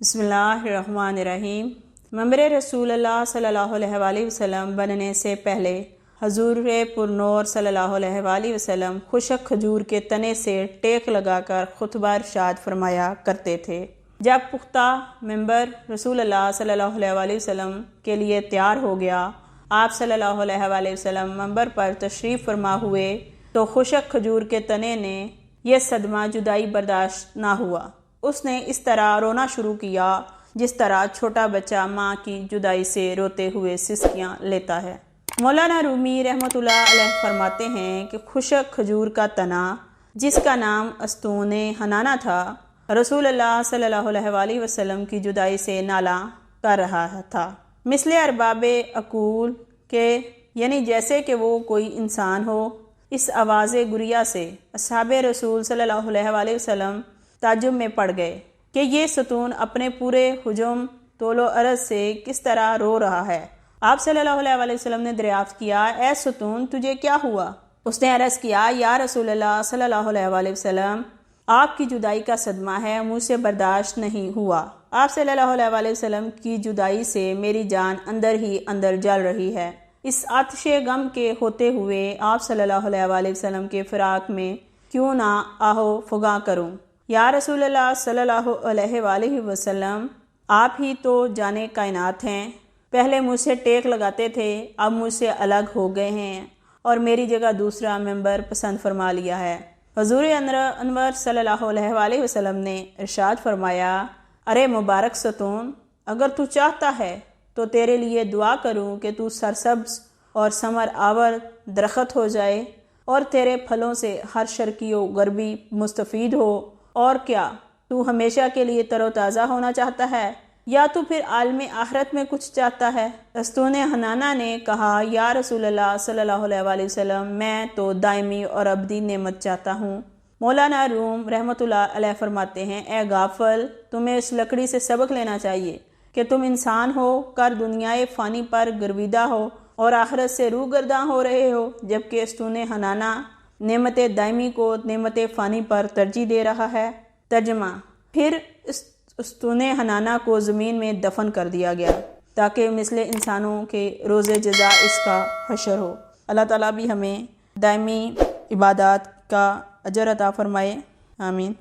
بسم اللہ الرحمن الرحیم۔ منبر رسول اللہ صلی اللہ علیہ وآلہ وسلم بننے سے پہلے حضور پر نور صلی اللہ علیہ وآلہ وسلم خشک کھجور کے تنے سے ٹیک لگا کر خطبہ ارشاد فرمایا کرتے تھے۔ جب پختہ منبر رسول اللہ صلی اللہ علیہ وآلہ وسلم کے لیے تیار ہو گیا، آپ صلی اللہ علیہ وآلہ وسلم منبر پر تشریف فرما ہوئے تو خشک کھجور کے تنے نے یہ صدمہ جدائی برداشت نہ ہوا۔ اس نے اس طرح رونا شروع کیا جس طرح چھوٹا بچہ ماں کی جدائی سے روتے ہوئے سسکیاں لیتا ہے۔ مولانا رومی رحمۃ اللہ علیہ فرماتے ہیں کہ خشک کھجور کا تنا جس کا نام استون حنانہ تھا، رسول اللہ صلی اللہ علیہ وآلہ وسلم کی جدائی سے نالہ کر رہا تھا، مثل ارباب عقول کے، یعنی جیسے کہ وہ کوئی انسان ہو۔ اس آواز گریہ سے اصحاب رسول صلی اللہ علیہ وآلہ وسلم تعجب میں پڑ گئے کہ یہ ستون اپنے پورے حجم طول و عرض سے کس طرح رو رہا ہے۔ آپ صلی اللہ علیہ وآلہ وسلم نے دریافت کیا، اے ستون تجھے کیا ہوا؟ اس نے عرض کیا، یا رسول اللہ صلی اللہ علیہ وآلہ وسلم، آپ کی جدائی کا صدمہ ہے، مجھ سے برداشت نہیں ہوا۔ آپ صلی اللہ علیہ وآلہ وسلم کی جدائی سے میری جان اندر ہی اندر جل رہی ہے۔ اس آتش غم کے ہوتے ہوئے آپ صلی اللہ علیہ وآلہ وسلم کے فراق میں کیوں نہ آہو فغاں کروں۔ یا رسول اللہ صلی اللہ علیہ وآلہ وسلم، آپ ہی تو جانے کائنات ہیں، پہلے مجھ سے ٹیک لگاتے تھے، اب مجھ سے الگ ہو گئے ہیں اور میری جگہ دوسرا ممبر پسند فرما لیا ہے۔ حضور انور صلی اللہ علیہ وآلہ وسلم نے ارشاد فرمایا، ارے مبارک ستون، اگر تو چاہتا ہے تو تیرے لیے دعا کروں کہ تو سرسبز اور ثمر آور درخت ہو جائے اور تیرے پھلوں سے ہر شرقی و غربی مستفید ہو۔ اور کیا تو ہمیشہ کے لیے تر و تازہ ہونا چاہتا ہے یا تو پھر عالم آخرت میں کچھ چاہتا ہے؟ استون حنانہ نے کہا، یا رسول اللہ صلی اللہ علیہ وآلہ وسلم، میں تو دائمی اور ابدی نعمت چاہتا ہوں۔ مولانا روم رحمۃ اللہ علیہ فرماتے ہیں، اے غافل، تمہیں اس لکڑی سے سبق لینا چاہیے کہ تم انسان ہو کر دنیائے فانی پر گرویدہ ہو اور آخرت سے روگرداں ہو رہے ہو، جبکہ استون حنانہ نعمت دائمی کو نعمت فانی پر ترجیح دے رہا ہے۔ ترجمہ: پھر استون حنانہ کو زمین میں دفن کر دیا گیا تاکہ مثل انسانوں کے روز جزا اس کا حشر ہو۔ اللہ تعالیٰ بھی ہمیں دائمی عبادات کا اجر عطا فرمائے، آمین۔